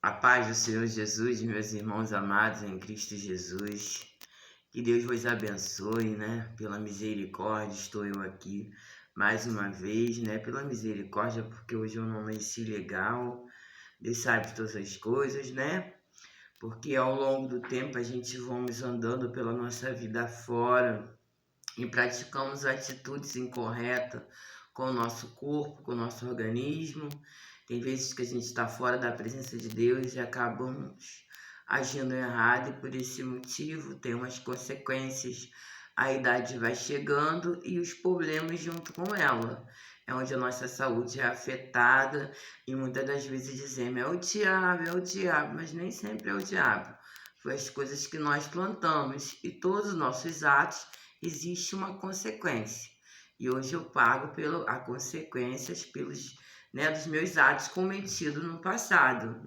A paz do Senhor Jesus, meus irmãos amados em Cristo Jesus. Que Deus vos abençoe, Pela misericórdia estou eu aqui mais uma vez, Pela misericórdia, porque hoje eu não amanheci legal. Deus sabe de todas as coisas, Porque ao longo do tempo a gente vamos andando pela nossa vida fora e praticamos atitudes incorretas com o nosso corpo, com o nosso organismo. Tem vezes que a gente está fora da presença de Deus e acabamos agindo errado, e por esse motivo tem umas consequências. A idade vai chegando e os problemas junto com ela. É onde a nossa saúde é afetada e muitas das vezes dizemos é o diabo, mas nem sempre é o diabo. Foi as coisas que nós plantamos e todos os nossos atos existe uma consequência. E hoje eu pago as consequências dos meus atos cometidos no passado,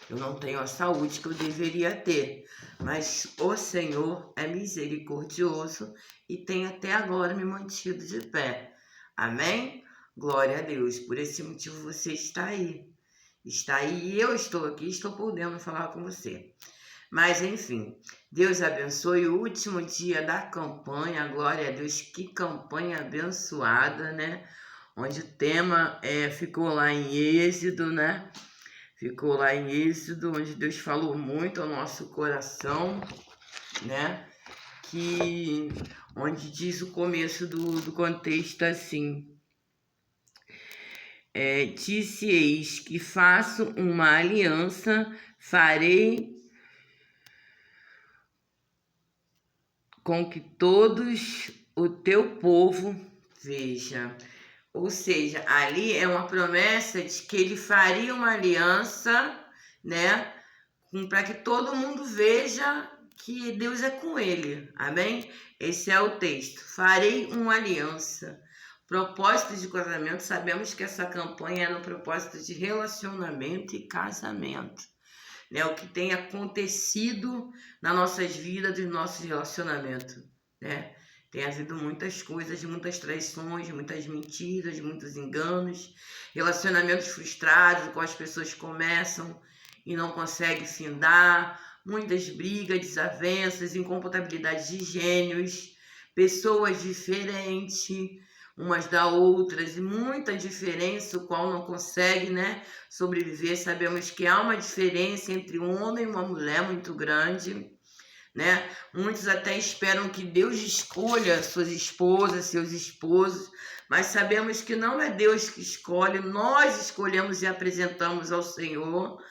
Eu não tenho a saúde que eu deveria ter, mas o Senhor é misericordioso e tem até agora me mantido de pé. Amém? Glória a Deus. Por esse motivo você está aí. Está aí e eu estou aqui, estou podendo falar com você. Mas enfim, Deus abençoe o último dia da campanha. Glória a Deus, que campanha abençoada, Onde o tema ficou lá em Êxodo, Ficou lá em Êxodo, onde Deus falou muito ao nosso coração, Onde diz o começo do contexto assim. Disse eis que faço uma aliança, farei com que todos o teu povo veja. Ou seja, ali é uma promessa de que ele faria uma aliança, para que todo mundo veja que Deus é com ele. Amém? Esse é o texto. Farei uma aliança. Propósito de casamento, sabemos que essa campanha é no propósito de relacionamento e casamento. O que tem acontecido nas nossas vidas, dos nossos relacionamentos, Tem havido muitas coisas, muitas traições, muitas mentiras, muitos enganos, relacionamentos frustrados, com as pessoas começam e não conseguem findar, muitas brigas, desavenças, incompatibilidade de gênios, pessoas diferentes umas da outras e muita diferença, o qual não consegue, sobreviver. Sabemos que há uma diferença entre um homem e uma mulher muito grande, Muitos até esperam que Deus escolha suas esposas, seus esposos, mas sabemos que não é Deus que escolhe, nós escolhemos e apresentamos ao Senhor.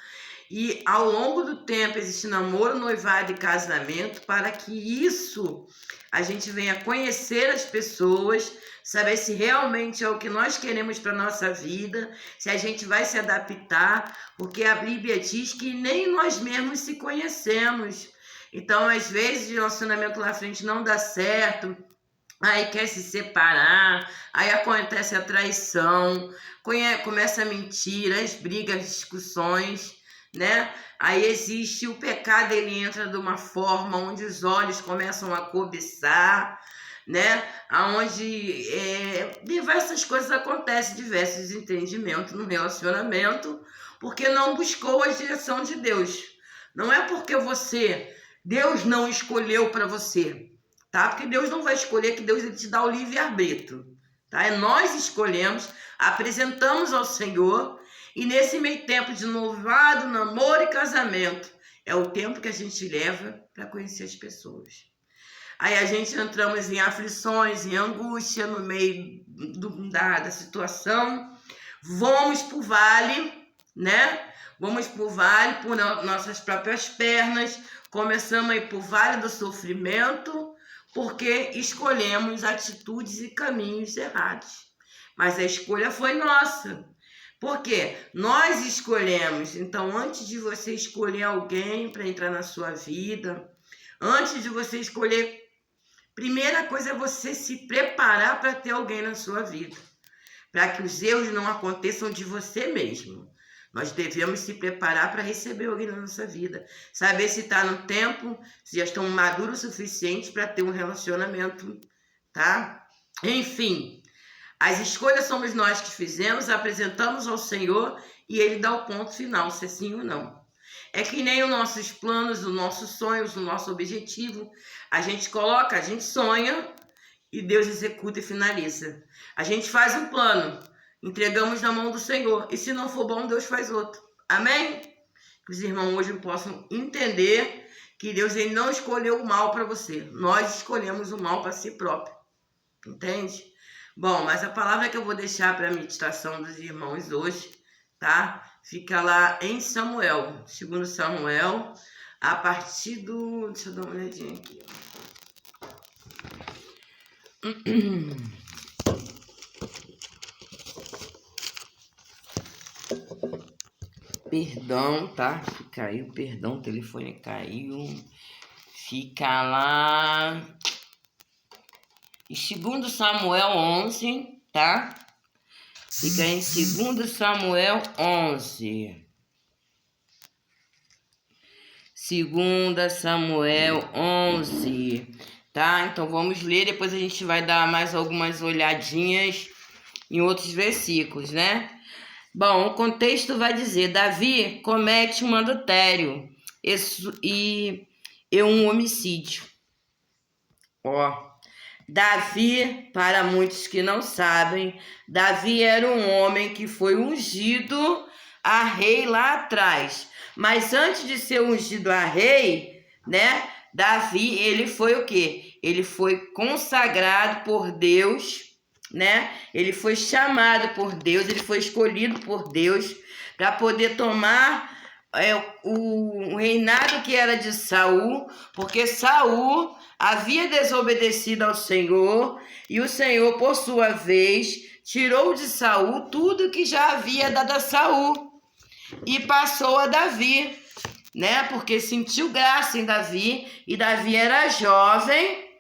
E ao longo do tempo existe namoro, noivado e casamento, para que isso a gente venha conhecer as pessoas, saber se realmente é o que nós queremos para a nossa vida, se a gente vai se adaptar, porque a Bíblia diz que nem nós mesmos se conhecemos. Então, às vezes, o relacionamento lá à frente não dá certo, aí quer se separar, aí acontece a traição, começa a mentira, as brigas, as discussões, Aí existe o pecado, ele entra de uma forma onde os olhos começam a cobiçar, Aonde diversas coisas acontecem, diversos entendimentos no relacionamento, porque não buscou a direção de Deus. Não é porque Deus não escolheu para você, tá? Porque Deus não vai escolher, que Deus ele te dá o livre-arbítrio, tá? Nós escolhemos, apresentamos ao Senhor, e nesse meio tempo de noivado, namoro e casamento, é o tempo que a gente leva para conhecer as pessoas. Aí a gente entramos em aflições, em angústia, no meio da situação. Vamos para o vale, Vamos para o vale por nossas próprias pernas. Começamos a ir para o vale do sofrimento, porque escolhemos atitudes e caminhos errados. Mas a escolha foi nossa. Por quê? Nós escolhemos. Então, antes de você escolher alguém para entrar na sua vida, antes de você escolher, primeira coisa é você se preparar para ter alguém na sua vida, para que os erros não aconteçam de você mesmo. Nós devemos se preparar para receber alguém na nossa vida, saber se está no tempo, se já estão maduros o suficiente para ter um relacionamento, tá? Enfim, as escolhas somos nós que fizemos, apresentamos ao Senhor e Ele dá o ponto final, se é sim ou não. É que nem os nossos planos, os nossos sonhos, o nosso objetivo. A gente coloca, a gente sonha e Deus executa e finaliza. A gente faz um plano, entregamos na mão do Senhor. E se não for bom, Deus faz outro. Amém? Que os irmãos hoje possam entender que Deus ele não escolheu o mal para você. Nós escolhemos o mal para si próprio. Entende? Bom, mas a palavra que eu vou deixar para a meditação dos irmãos hoje, tá? Fica lá em Samuel, 2 Samuel, a partir do... Deixa eu dar uma olhadinha aqui. Perdão, tá? Caiu, perdão, o telefone caiu. Fica lá em 2 Samuel 11, tá? Fica em 2 Samuel 11. 2 Samuel 11, tá? Então vamos ler, depois a gente vai dar mais algumas olhadinhas em outros versículos, né? Bom, o contexto vai dizer: Davi comete um adultério e um homicídio. Ó, Davi, para muitos que não sabem, Davi era um homem que foi ungido a rei lá atrás. Mas antes de ser ungido a rei, né? Davi, ele foi o quê? Ele foi consagrado por Deus, né? Ele foi chamado por Deus, ele foi escolhido por Deus para poder tomar o reinado que era de Saul, porque Saul havia desobedecido ao Senhor e o Senhor, por sua vez, tirou de Saul tudo que já havia dado a Saul e passou a Davi, né? Porque sentiu graça em Davi e Davi era jovem.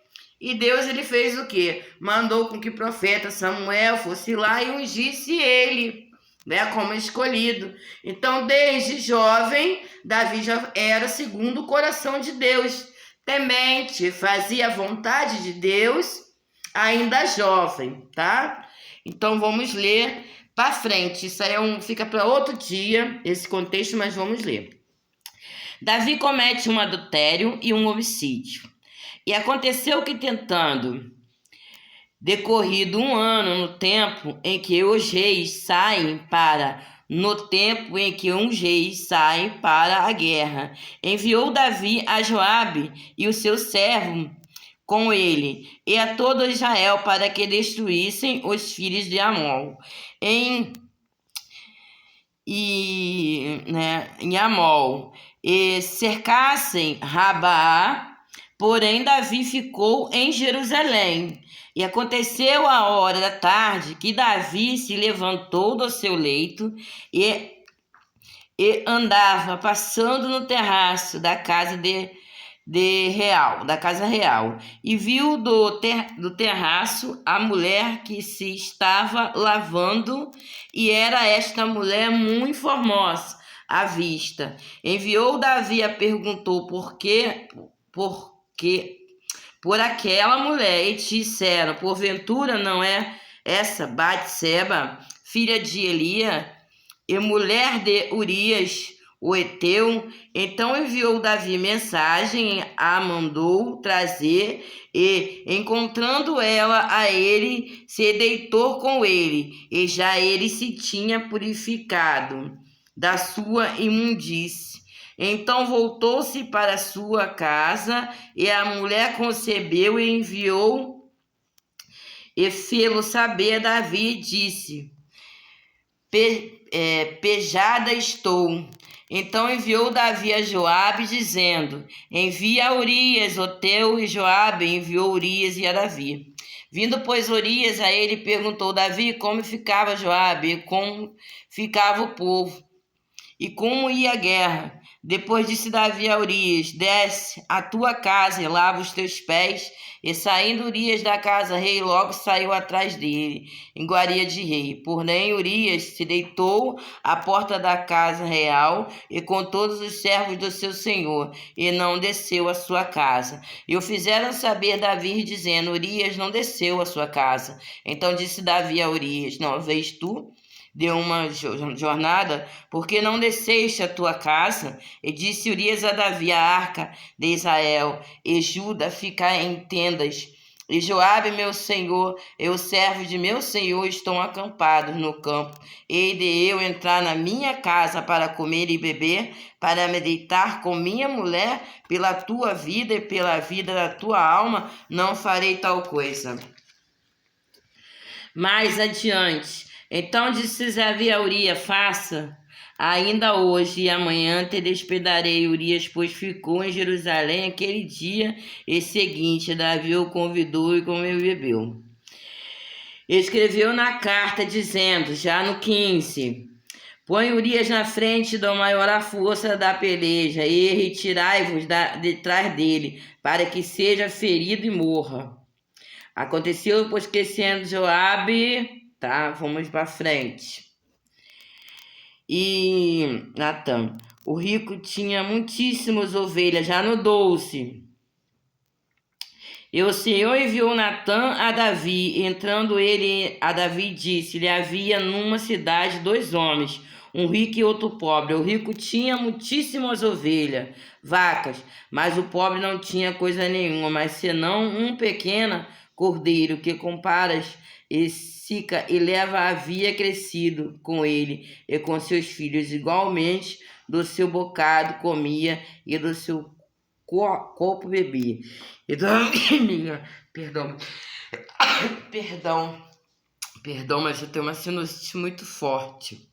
E Deus ele fez o quê? Mandou com que o profeta Samuel fosse lá e ungisse ele, né, como escolhido. Então, desde jovem, Davi já era segundo o coração de Deus, temente, fazia a vontade de Deus, ainda jovem, tá? Então, vamos ler para frente. Isso aí fica para outro dia, esse contexto, mas vamos ler. Davi comete um adultério e um homicídio. E aconteceu que, tentando, decorrido 1 ano no tempo em que os reis saem para a guerra, enviou Davi a Joabe e o seu servo com ele e a todo Israel para que destruíssem os filhos de Amon em Amon e cercassem Rabá. Porém, Davi ficou em Jerusalém. E aconteceu a hora da tarde que Davi se levantou do seu leito e andava passando no terraço da casa real, e viu do terraço a mulher que se estava lavando, e era esta mulher muito formosa à vista. Enviou Davi a perguntou por aquela mulher, e disseram: porventura não é essa Batseba, filha de Elias, e mulher de Urias, o heteu? Então enviou Davi mensagem, a mandou trazer, e encontrando ela a ele, se deitou com ele, e já ele se tinha purificado da sua imundície. Então voltou-se para sua casa, e a mulher concebeu e enviou e fê-lo saber. Davi disse: pejada estou. Então enviou Davi a Joabe, dizendo: envia Urias, o teu. E Joabe enviou Urias e a Davi. Vindo, pois, Urias a ele, perguntou Davi como ficava Joabe, e como ficava o povo, e como ia a guerra. Depois disse Davi a Urias: desce à tua casa e lava os teus pés. E saindo Urias da casa rei, logo saiu atrás dele, em iguaria de rei. Porém, Urias se deitou à porta da casa real, e com todos os servos do seu senhor, e não desceu à sua casa. E o fizeram saber Davi, dizendo: Urias não desceu à sua casa. Então disse Davi a Urias: não vês tu de uma jornada, porque não desceste a tua casa? E disse Urias a Davi, a arca de Israel, e Judá ficar em tendas. E Joabe, meu senhor, e o servo de meu senhor estão acampados no campo. Hei de eu entrar na minha casa para comer e beber, para me deitar com minha mulher, pela tua vida e pela vida da tua alma, não farei tal coisa. Mais adiante, então disse Davi a Urias, faça ainda hoje e amanhã te despedarei. Urias, pois ficou em Jerusalém aquele dia e seguinte. Davi o convidou e comeu e bebeu. Escreveu na carta dizendo, já no 15, põe Urias na frente da maior a força da peleja e retirai-vos de trás dele, para que seja ferido e morra. Aconteceu, pois que sendo Joabe, tá, vamos para frente. E Natã, o rico tinha muitíssimas ovelhas, já no 12. E o Senhor enviou Natã a Davi, entrando ele a Davi disse-lhe, havia numa cidade 2 homens, um rico e outro pobre. O rico tinha muitíssimas ovelhas, vacas, mas o pobre não tinha coisa nenhuma, mas senão um pequeno cordeiro que comparas e sica e leva havia crescido com ele e com seus filhos, igualmente do seu bocado comia e do seu copo bebia. E da minha, perdão, mas eu tenho uma sinusite muito forte.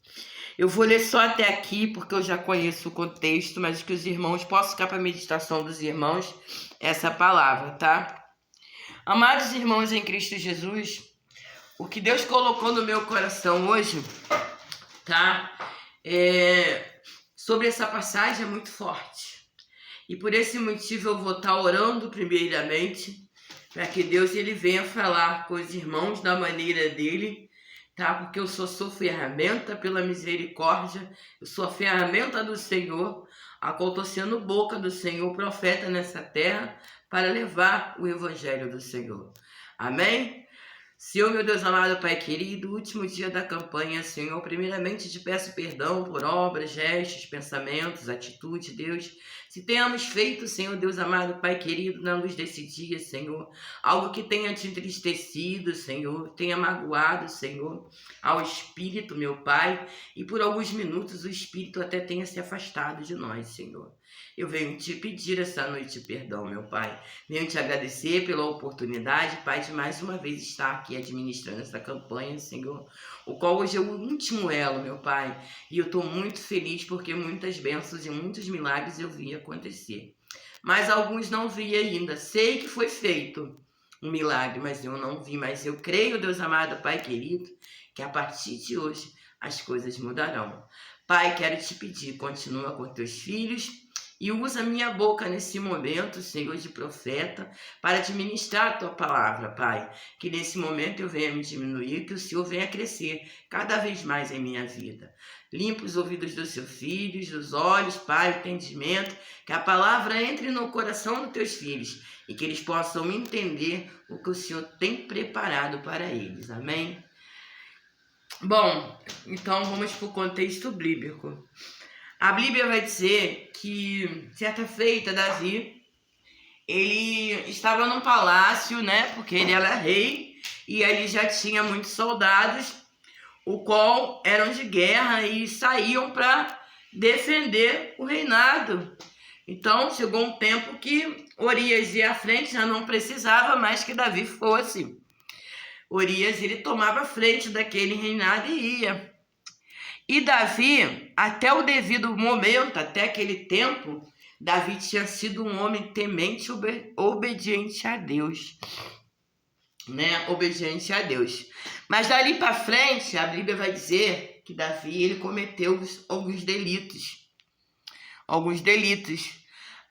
Eu vou ler só até aqui, porque eu já conheço o contexto, mas que os irmãos, posso ficar para a meditação dos irmãos, essa palavra, tá? Amados irmãos em Cristo Jesus, o que Deus colocou no meu coração hoje, tá? Sobre essa passagem é muito forte. E por esse motivo eu vou estar orando primeiramente, para que Deus ele venha falar com os irmãos da maneira dele, tá? Porque eu sou ferramenta pela misericórdia, eu sou a ferramenta do Senhor, a qual estou sendo boca do Senhor, profeta nessa terra, para levar o evangelho do Senhor. Amém? Senhor, meu Deus amado, Pai querido, último dia da campanha, Senhor, primeiramente te peço perdão por obras, gestos, pensamentos, atitudes, Deus, se tenhamos feito, Senhor, Deus amado, Pai querido, na luz desse dia, Senhor, algo que tenha te entristecido, Senhor, tenha magoado, Senhor, ao Espírito, meu Pai, e por alguns minutos o Espírito até tenha se afastado de nós, Senhor. Eu venho te pedir essa noite perdão, meu Pai. Venho te agradecer pela oportunidade, Pai, de mais uma vez estar aqui administrando essa campanha, Senhor, o qual hoje é o último elo, meu Pai. E eu estou muito feliz porque muitas bênçãos e muitos milagres eu vi acontecer. Mas alguns não vi ainda. Sei que foi feito um milagre, mas eu não vi. Mas eu creio, Deus amado, Pai querido, que a partir de hoje as coisas mudarão. Pai, quero te pedir, continua com teus filhos, e usa minha boca nesse momento, Senhor, de profeta, para administrar a tua palavra, Pai. Que nesse momento eu venha me diminuir, que o Senhor venha crescer cada vez mais em minha vida. Limpa os ouvidos dos seus filhos, dos olhos, Pai, o entendimento, que a palavra entre no coração dos teus filhos e que eles possam entender o que o Senhor tem preparado para eles. Amém? Bom, então vamos para o contexto bíblico. A Bíblia vai dizer que, certa feita, Davi, ele estava num palácio, né? Porque ele era rei e ele já tinha muitos soldados, o qual eram de guerra e saíam para defender o reinado. Então, chegou um tempo que Urias ia à frente, já não precisava mais que Davi fosse. Urias, ele tomava a frente daquele reinado e ia. E Davi, até o devido momento, até aquele tempo, Davi tinha sido um homem temente, obediente a Deus, né? Obediente a Deus. Mas dali para frente, a Bíblia vai dizer que Davi ele cometeu alguns delitos. Alguns delitos.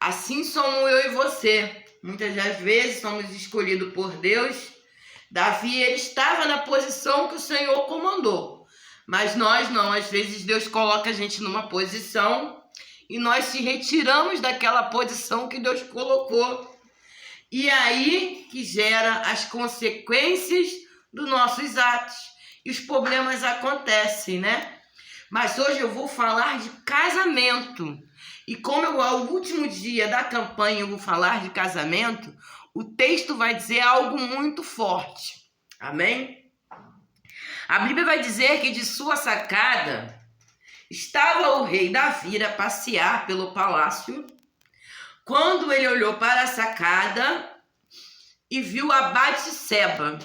Assim somos eu e você. Muitas das vezes somos escolhidos por Deus. Davi ele estava na posição que o Senhor comandou. Mas nós não, às vezes Deus coloca a gente numa posição e nós se retiramos daquela posição que Deus colocou. E aí que gera as consequências dos nossos atos. que os problemas acontecem, né? Mas hoje eu vou falar de casamento. E como é o último dia da campanha eu vou falar de casamento, o texto vai dizer algo muito forte. Amém? A Bíblia vai dizer que de sua sacada estava o rei Davi a passear pelo palácio, quando ele olhou para a sacada e viu a Batseba,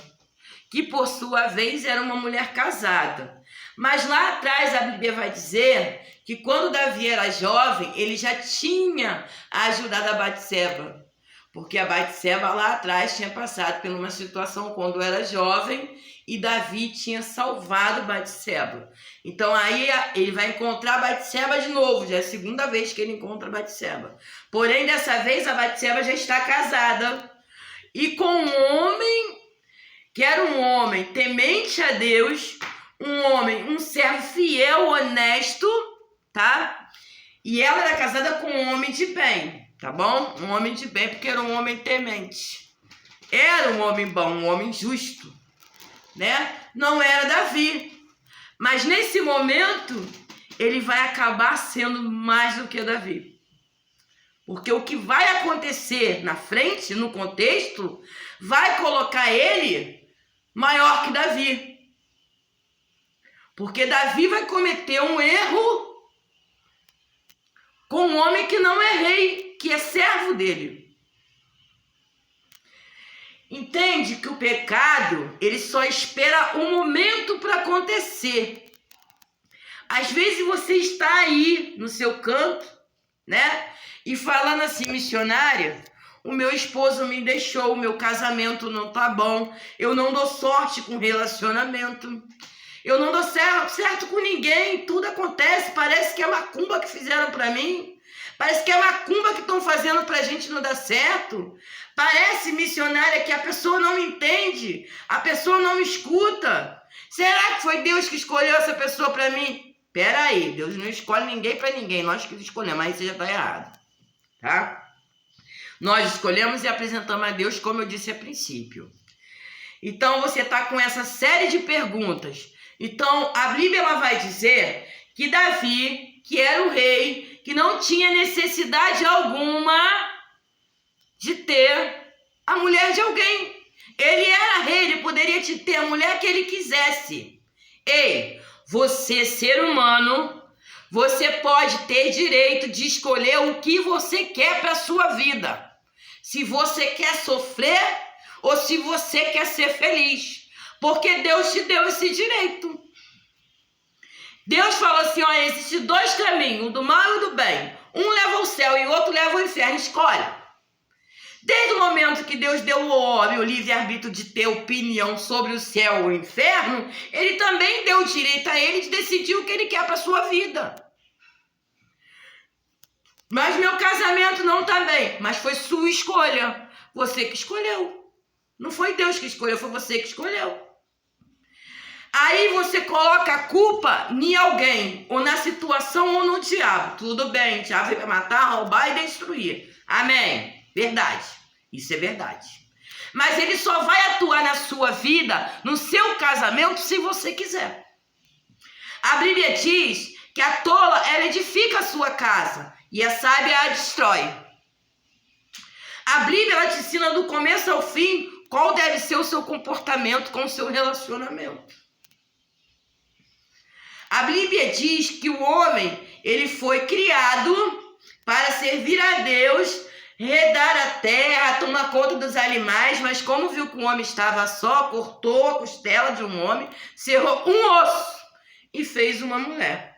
que por sua vez era uma mulher casada. Mas lá atrás a Bíblia vai dizer que quando Davi era jovem, ele já tinha ajudado a Batseba, porque a Batseba lá atrás tinha passado por uma situação quando era jovem e Davi tinha salvado Batseba. Então aí ele vai encontrar Batseba de novo, já é a segunda vez que ele encontra Batseba. Porém, dessa vez a Batseba já está casada e com um homem que era um homem temente a Deus, um servo fiel, honesto, tá? E ela era casada com um homem de bem, tá bom? Um homem de bem, porque era um homem temente. Era um homem bom, um homem justo, né? Não era Davi. Mas nesse momento, ele vai acabar sendo mais do que Davi. Porque o que vai acontecer na frente, no contexto, vai colocar ele maior que Davi. Porque Davi vai cometer um erro com um homem que não é rei, que é servo dele. Entende que o pecado, ele só espera um momento para acontecer. Às vezes você está aí no seu canto, né? E falando assim, missionária, o meu esposo me deixou, o meu casamento não tá bom, eu não dou sorte com relacionamento, eu não dou certo com ninguém, tudo acontece, parece que é macumba que fizeram pra mim, parece que é macumba que estão fazendo pra gente não dar certo, parece, missionária, que a pessoa não me entende, a pessoa não me escuta. Será que foi Deus que escolheu essa pessoa pra mim? Pera aí, Deus não escolhe ninguém pra ninguém, nós que escolhemos, mas isso já tá errado, tá? Nós escolhemos e apresentamos a Deus, como eu disse a princípio. Então, você está com essa série de perguntas. Então, a Bíblia ela vai dizer que Davi, que era o rei, que não tinha necessidade alguma de ter a mulher de alguém. Ele era rei, ele poderia ter a mulher que ele quisesse. Ei, você, ser humano, você pode ter direito de escolher o que você quer para a sua vida. Se você quer sofrer ou se você quer ser feliz. Porque Deus te deu esse direito. Deus falou assim, ó, existem dois caminhos, o do mal e o do bem. Um leva ao céu e o outro leva ao inferno. Escolhe. Desde o momento que Deus deu ao homem o livre-arbítrio de ter opinião sobre o céu ou o inferno, ele também deu o direito a ele de decidir o que ele quer para a sua vida. Mas meu casamento não tá bem. Mas foi sua escolha. Você que escolheu. Não foi Deus que escolheu, foi você que escolheu. Aí você coloca a culpa em alguém, ou na situação, ou no diabo. Tudo bem, o diabo vai matar, roubar e destruir. Amém. Verdade. Isso é verdade. Mas ele só vai atuar na sua vida, no seu casamento, se você quiser. A Bíblia diz que a tola, ela edifica a sua casa. E a sábia a destrói. A Bíblia ela te ensina do começo ao fim qual deve ser o seu comportamento com o seu relacionamento. A Bíblia diz que o homem ele foi criado para servir a Deus, redar a terra, tomar conta dos animais, mas como viu que o homem estava só, cortou a costela de um homem, cerrou um osso e fez uma mulher.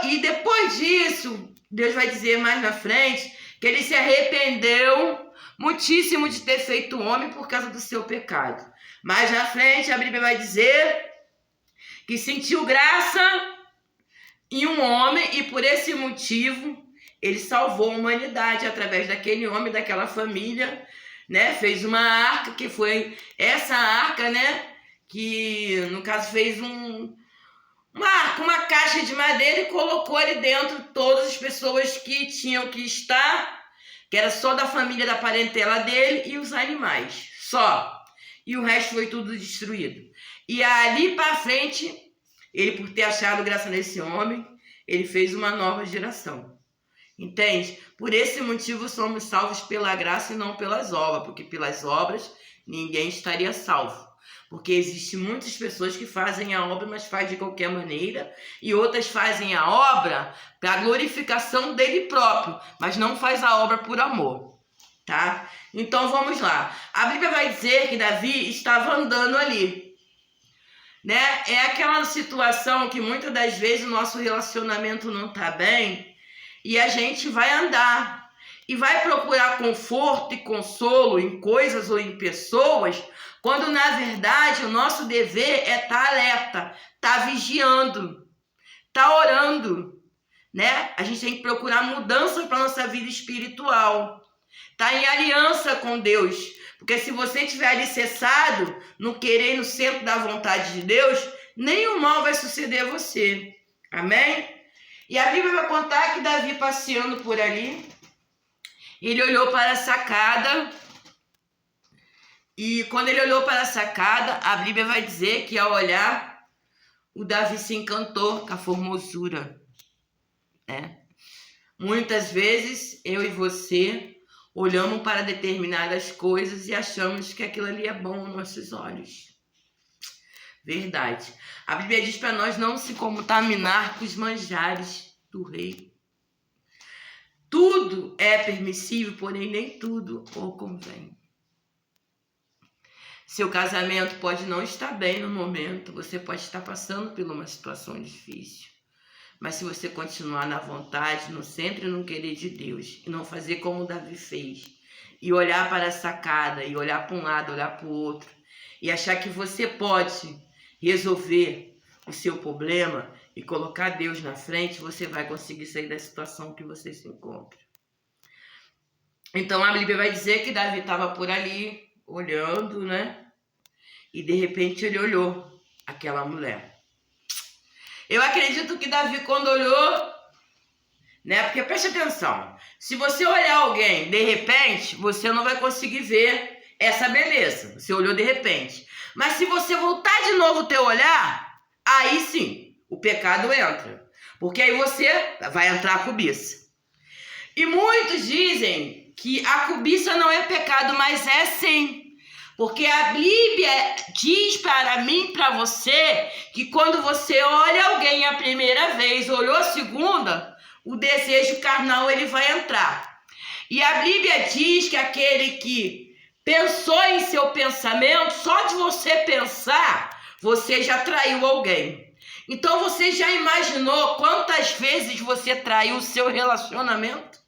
E depois disso, Deus vai dizer mais na frente que ele se arrependeu muitíssimo de ter feito o homem por causa do seu pecado. Mais na frente, a Bíblia vai dizer que sentiu graça em um homem e por esse motivo ele salvou a humanidade através daquele homem, daquela família, né? Fez uma arca, que foi essa arca, né? Que no caso fez uma caixa de madeira e colocou ali dentro todas as pessoas que tinham que estar, que era só da família, da parentela dele e os animais, só. E o resto foi tudo destruído. E ali para frente, ele, por ter achado graça nesse homem, ele fez uma nova geração. Entende? Por esse motivo somos salvos pela graça e não pelas obras, porque pelas obras ninguém estaria salvo. Porque existem muitas pessoas que fazem a obra, mas fazem de qualquer maneira, e outras fazem a obra para a glorificação dele próprio, mas não faz a obra por amor. Tá? Então vamos lá. A Bíblia vai dizer que Davi estava andando ali. Né? É aquela situação que muitas das vezes o nosso relacionamento não está bem e a gente vai andar e vai procurar conforto e consolo em coisas ou em pessoas, quando na verdade o nosso dever é estar alerta, estar vigiando, estar orando, né? A gente tem que procurar mudança para a nossa vida espiritual, estar em aliança com Deus. Porque se você estiver alicerçado no querer, no centro da vontade de Deus, nenhum mal vai suceder a você. Amém? E a Bíblia vai contar que Davi, passeando por ali, ele olhou para a sacada. E quando ele olhou para a sacada, a Bíblia vai dizer que ao olhar, o Davi se encantou com a formosura. Né? Muitas vezes, eu e você olhamos para determinadas coisas e achamos que aquilo ali é bom aos nossos olhos. Verdade. A Bíblia diz para nós não se contaminar com os manjares do rei. Tudo é permissível, porém nem tudo o convém. Seu casamento pode não estar bem no momento, você pode estar passando por uma situação difícil. Mas se você continuar na vontade, no centro e no querer de Deus, e não fazer como Davi fez, e olhar para a sacada, e olhar para um lado, olhar para o outro, e achar que você pode resolver o seu problema e colocar Deus na frente, você vai conseguir sair da situação que você se encontra. Então a Bíblia vai dizer que Davi estava por ali, olhando, né? E de repente ele olhou aquela mulher. Eu acredito que Davi, quando olhou, né? Porque preste atenção, se você olhar alguém de repente, você não vai conseguir ver essa beleza. Você olhou de repente. Mas se você voltar de novo o teu olhar, aí sim, o pecado entra. Porque aí você vai entrar a cobiça. E muitos dizem que a cobiça não é pecado, mas é sim. Porque a Bíblia diz para mim e para você que quando você olha alguém a primeira vez, olhou a segunda, o desejo carnal ele vai entrar. E a Bíblia diz que aquele que pensou em seu pensamento, só de você pensar, você já traiu alguém. Então você já imaginou quantas vezes você traiu o seu relacionamento?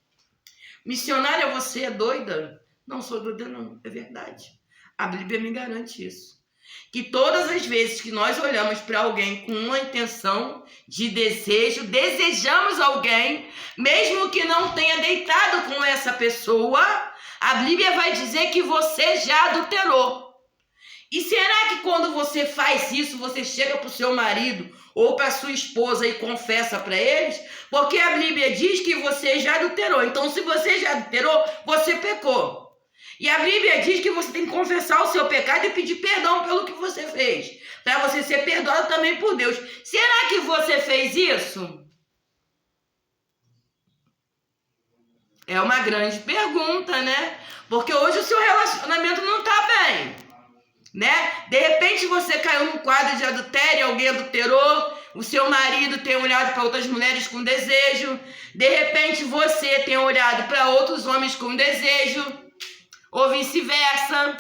Missionária, você é doida? Não sou doida não, é verdade. A Bíblia me garante isso. Que todas as vezes que nós olhamos para alguém com uma intenção de desejo, desejamos alguém, mesmo que não tenha deitado com essa pessoa, a Bíblia vai dizer que você já adulterou. E será que quando você faz isso, você chega para o seu marido ou para sua esposa e confessa para eles? Porque a Bíblia diz que você já adulterou. Então, se você já adulterou, você pecou. E a Bíblia diz que você tem que confessar o seu pecado e pedir perdão pelo que você fez, para você ser perdoado também por Deus. Será que você fez isso? É uma grande pergunta, né? Porque hoje o seu relacionamento não está bem, né? De repente você caiu num quadro de adultério, alguém adulterou, o seu marido tem olhado para outras mulheres com desejo, de repente você tem olhado para outros homens com desejo, ou vice-versa.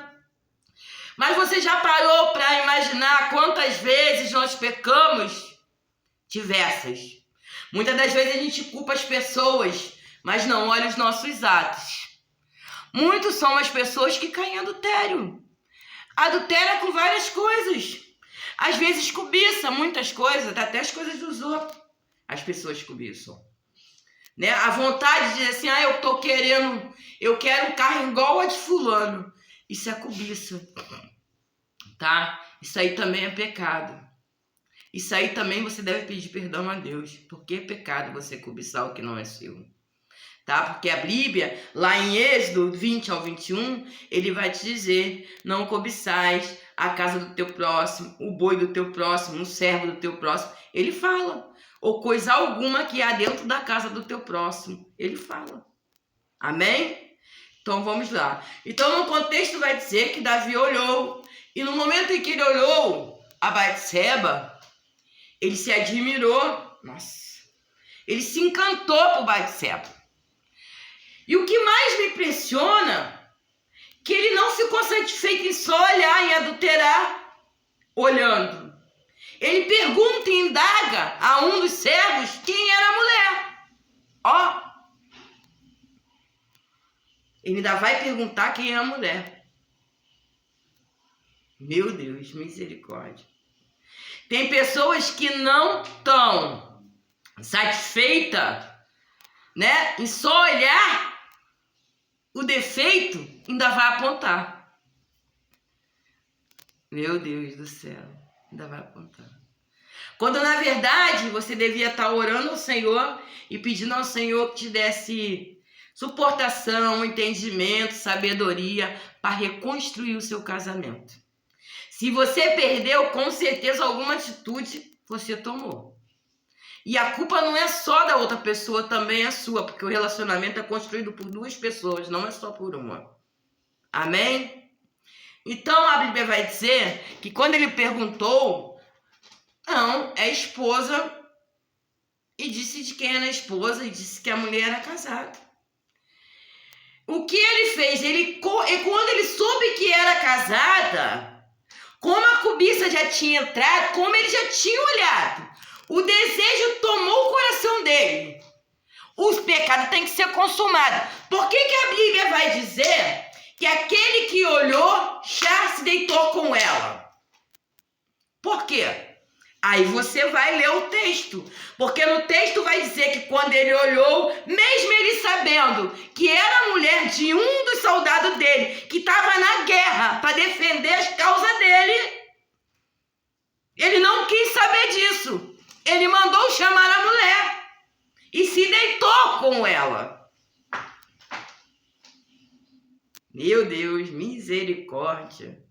Mas você já parou para imaginar quantas vezes nós pecamos? Diversas. Muitas das vezes a gente culpa as pessoas, mas não olha os nossos atos. Muitos são as pessoas que caem em adultério. Adultera com várias coisas. Às vezes cobiça muitas coisas, até as coisas dos outros. As pessoas cobiçam. Né? A vontade de dizer assim, eu quero um carro igual a de fulano. Isso é cobiça, tá? Isso aí também é pecado. Isso aí também você deve pedir perdão a Deus, porque é pecado você cobiçar o que não é seu, tá? Porque a Bíblia, lá em Êxodo 20 ao 21, ele vai te dizer, não cobiçais a casa do teu próximo, o boi do teu próximo, o servo do teu próximo. Ele fala. Ou coisa alguma que há dentro da casa do teu próximo. Ele fala. Amém? Então vamos lá. Então no contexto vai dizer que Davi olhou. E no momento em que ele olhou a Batseba, ele se admirou. Nossa. Ele se encantou por Batseba. E o que mais me impressiona, que ele não ficou satisfeito em só olhar, em adulterar, olhando. Ele pergunta e indaga a um dos servos quem era a mulher. Ó. Ele ainda vai perguntar quem é a mulher. Meu Deus, misericórdia. Tem pessoas que não estão satisfeitas, né? E só olhar o defeito ainda vai apontar. Meu Deus do céu, ainda vai apontar. Quando na verdade você devia estar orando ao Senhor e pedindo ao Senhor que te desse suportação, entendimento, sabedoria para reconstruir o seu casamento. Se você perdeu, com certeza alguma atitude você tomou. E a culpa não é só da outra pessoa, também é sua, porque o relacionamento é construído por duas pessoas, não é só por uma. Amém? Então a Bíblia vai dizer que quando ele perguntou, não, é esposa, e disse de quem era a esposa, e disse que a mulher era casada. O que ele fez? Quando ele soube que era casada, como a cobiça já tinha entrado, como ele já tinha olhado, o desejo tomou o coração dele. Os pecados têm que ser consumados. Por que a Bíblia vai dizer que aquele que olhou já se deitou com ela? Por quê? Aí você vai ler o texto, porque no texto vai dizer que quando ele olhou, mesmo ele sabendo que era a mulher de um dos soldados dele, que estava na guerra para defender as causas dele, ele não quis saber disso. Ele mandou chamar a mulher e se deitou com ela. Meu Deus, misericórdia.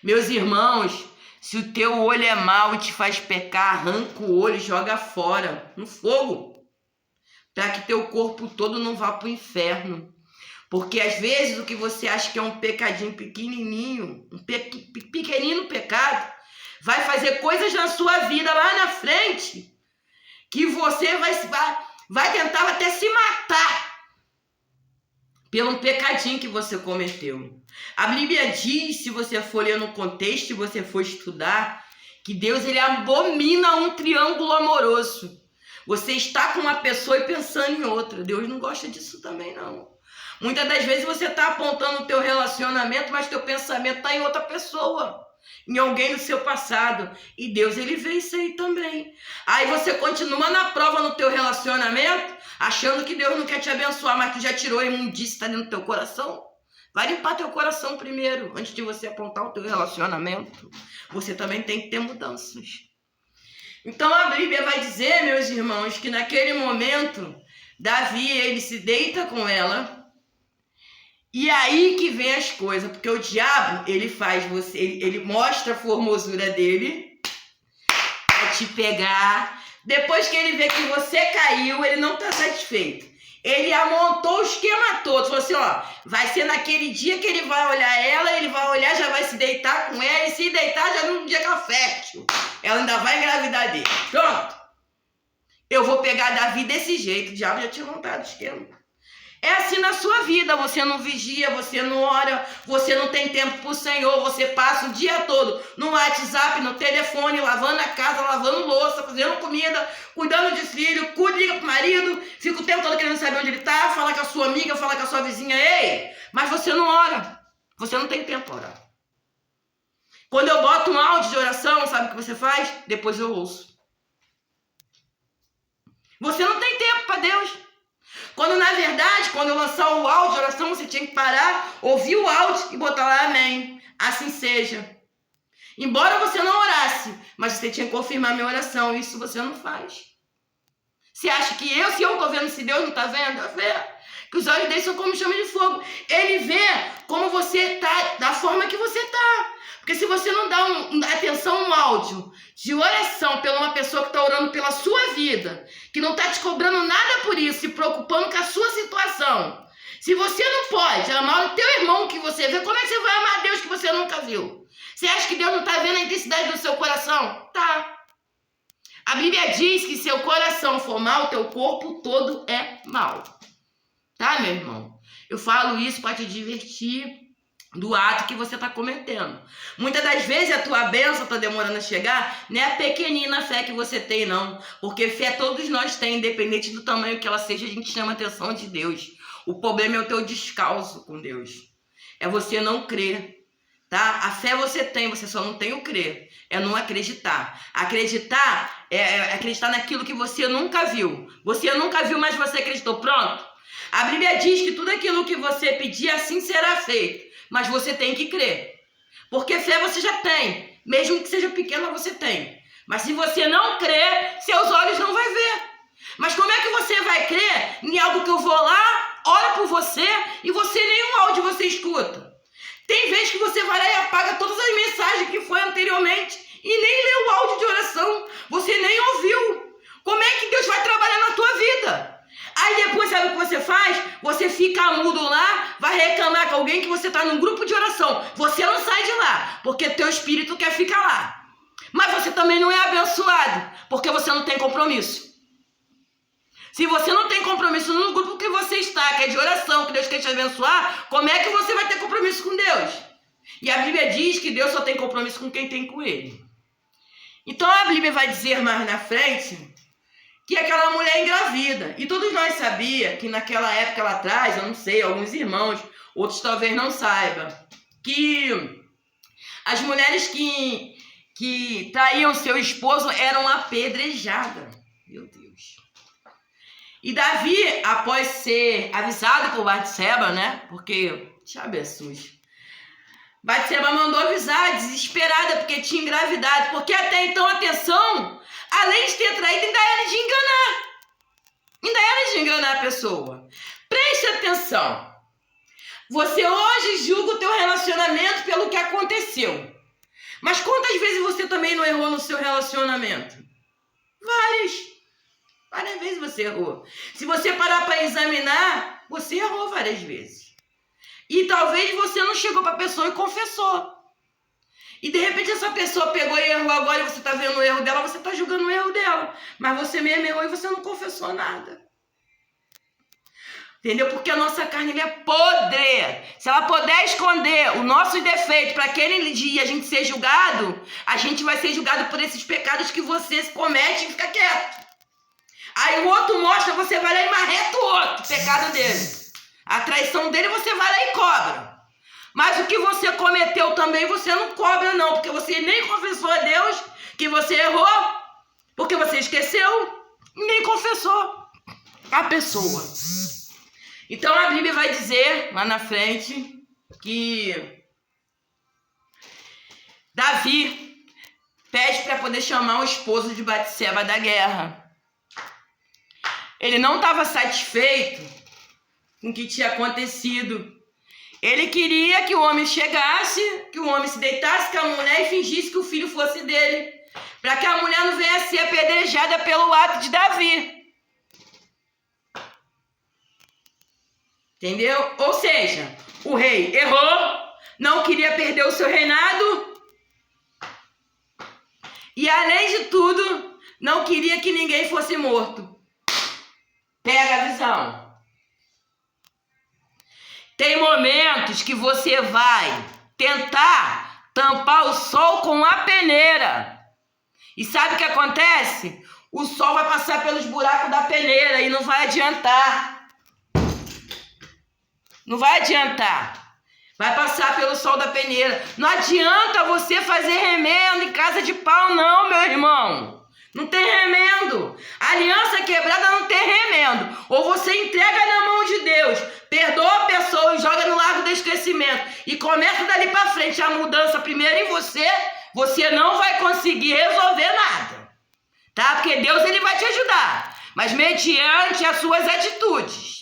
Meus irmãos, se o teu olho é mau e te faz pecar, arranca o olho e joga fora, no fogo, para que teu corpo todo não vá para o inferno. Porque às vezes o que você acha que é um pecadinho pequenininho, um pequenino pecado, vai fazer coisas na sua vida lá na frente, que você vai tentar até se matar pelo pecadinho que você cometeu. A Bíblia diz, se você for ler no contexto e você for estudar, que Deus ele abomina um triângulo amoroso. Você está com uma pessoa e pensando em outra. Deus não gosta disso também, não. Muitas das vezes você está apontando o teu relacionamento, mas teu pensamento está em outra pessoa, em alguém do seu passado. E Deus, ele vê isso aí também. Aí você continua na prova no teu relacionamento, achando que Deus não quer te abençoar, mas tu já tirou a imundícia que está dentro do teu coração. Vai limpar teu coração primeiro, antes de você apontar o teu relacionamento. Você também tem que ter mudanças. Então a Bíblia vai dizer, meus irmãos, que naquele momento, Davi, ele se deita com ela. E aí que vem as coisas, porque o diabo, ele faz você, ele mostra a formosura dele pra te pegar. Depois que ele vê que você caiu, ele não tá satisfeito. Ele amontou o esquema todo, falou assim, ó, vai ser naquele dia que ele vai olhar ela, ele vai olhar, já vai se deitar com ela, e se deitar já no dia que ela é fértil. Ela ainda vai engravidar dele. Pronto. Eu vou pegar Davi desse jeito, o diabo já tinha montado o esquema. É assim na sua vida, você não vigia, você não ora, você não tem tempo pro Senhor, você passa o dia todo no WhatsApp, no telefone, lavando a casa, lavando louça, fazendo comida, cuidando de filho, liga pro marido, fica o tempo todo querendo saber onde ele tá, fala com a sua amiga, fala com a sua vizinha, ei, mas você não ora, você não tem tempo para orar. Quando eu boto um áudio de oração, sabe o que você faz? Depois eu ouço. Você não tem tempo para Deus. Quando na verdade, quando eu lançar o áudio de oração, você tinha que parar, ouvir o áudio e botar lá amém. Assim seja. Embora você não orasse, mas você tinha que confirmar a minha oração. Isso você não faz. Você acha que se eu estou vendo, se Deus não está vendo, eu vejo. Que os olhos dele são como chama de fogo. Ele vê como você tá, da forma que você tá. Porque se você não dá atenção a um áudio de oração pela uma pessoa que está orando pela sua vida, que não está te cobrando nada por isso, se preocupando com a sua situação. Se você não pode amar o teu irmão que você vê, como é que você vai amar Deus que você nunca viu? Você acha que Deus não está vendo a intensidade do seu coração? Tá. A Bíblia diz que se o coração for mau, o teu corpo todo é mau. Tá, meu irmão? Eu falo isso para te divertir do ato que você está cometendo. Muitas das vezes a tua bênção está demorando a chegar, não é a pequenina fé que você tem, não. Porque fé todos nós temos, independente do tamanho que ela seja, a gente chama a atenção de Deus. O problema é o teu descalço com Deus. É você não crer. Tá? A fé você tem, você só não tem o crer. É não acreditar. Acreditar é acreditar naquilo que você nunca viu. Você nunca viu, mas você acreditou. Pronto. A Bíblia diz que tudo aquilo que você pedir, assim será feito. Mas você tem que crer. Porque fé você já tem. Mesmo que seja pequena, você tem. Mas se você não crer, seus olhos não vão ver. Mas como é que você vai crer em algo que eu vou lá, ora por você, e você nenhum áudio você escuta? Tem vezes que você vai lá e apaga todas as mensagens que foi anteriormente e nem lê o áudio de oração. Você nem ouviu. Como é que Deus vai trabalhar na tua vida? Aí depois, sabe o que você faz? Você fica mudo lá, vai reclamar com alguém que você está num grupo de oração. Você não sai de lá, porque teu espírito quer ficar lá. Mas você também não é abençoado, porque você não tem compromisso. Se você não tem compromisso no grupo que você está, que é de oração, que Deus quer te abençoar, como é que você vai ter compromisso com Deus? E a Bíblia diz que Deus só tem compromisso com quem tem com Ele. Então a Bíblia vai dizer mais na frente que aquela mulher engravida. E todos nós sabíamos que naquela época lá atrás, eu não sei, alguns irmãos, outros talvez não saibam, que as mulheres que traíam seu esposo eram apedrejadas. Meu Deus. E Davi, após ser avisado por Batseba, né? Porque, Jesus, Batseba mandou avisar, desesperada, porque tinha engravidado. Porque até então, atenção, além de ter traído, ainda era de enganar. Ainda era de enganar a pessoa. Preste atenção. Você hoje julga o teu relacionamento pelo que aconteceu. Mas quantas vezes você também não errou no seu relacionamento? Várias. Várias vezes você errou. Se você parar para examinar, você errou várias vezes. E talvez você não chegou para a pessoa e confessou. E de repente essa pessoa pegou e errou agora e você está vendo o erro dela, você está julgando o erro dela. Mas você mesmo errou e você não confessou nada. Entendeu? Porque a nossa carne é podre. Se ela puder esconder o nosso defeito para aquele dia a gente ser julgado, a gente vai ser julgado por esses pecados que você comete e fica quieto. Aí o outro mostra, você vai lá e marreta o outro, o pecado dele. A traição dele você vai lá e cobra. Mas o que você cometeu também você não cobra não, porque você nem confessou a Deus que você errou, porque você esqueceu e nem confessou a pessoa. Então a Bíblia vai dizer lá na frente que Davi pede para poder chamar o esposo de Batseba da guerra. Ele não estava satisfeito com o que tinha acontecido. Ele queria que o homem chegasse, que o homem se deitasse com a mulher e fingisse que o filho fosse dele, para que a mulher não venha a ser apedrejada pelo ato de Davi. Entendeu? Ou seja, o rei errou, não queria perder o seu reinado e, além de tudo, não queria que ninguém fosse morto. Pega a visão. Tem momentos que você vai tentar tampar o sol com a peneira. E sabe o que acontece? O sol vai passar pelos buracos da peneira e não vai adiantar. Não vai adiantar. Vai passar pelo sol da peneira. Não adianta você fazer remendo em casa de pau, não, meu irmão. Não tem remendo. Aliança quebrada não tem remendo. Ou você entrega na mão de Deus, perdoa a pessoa e joga no lago do esquecimento e começa dali para frente a mudança primeiro em você não vai conseguir resolver nada. Tá? Porque Deus ele vai te ajudar, mas mediante as suas atitudes.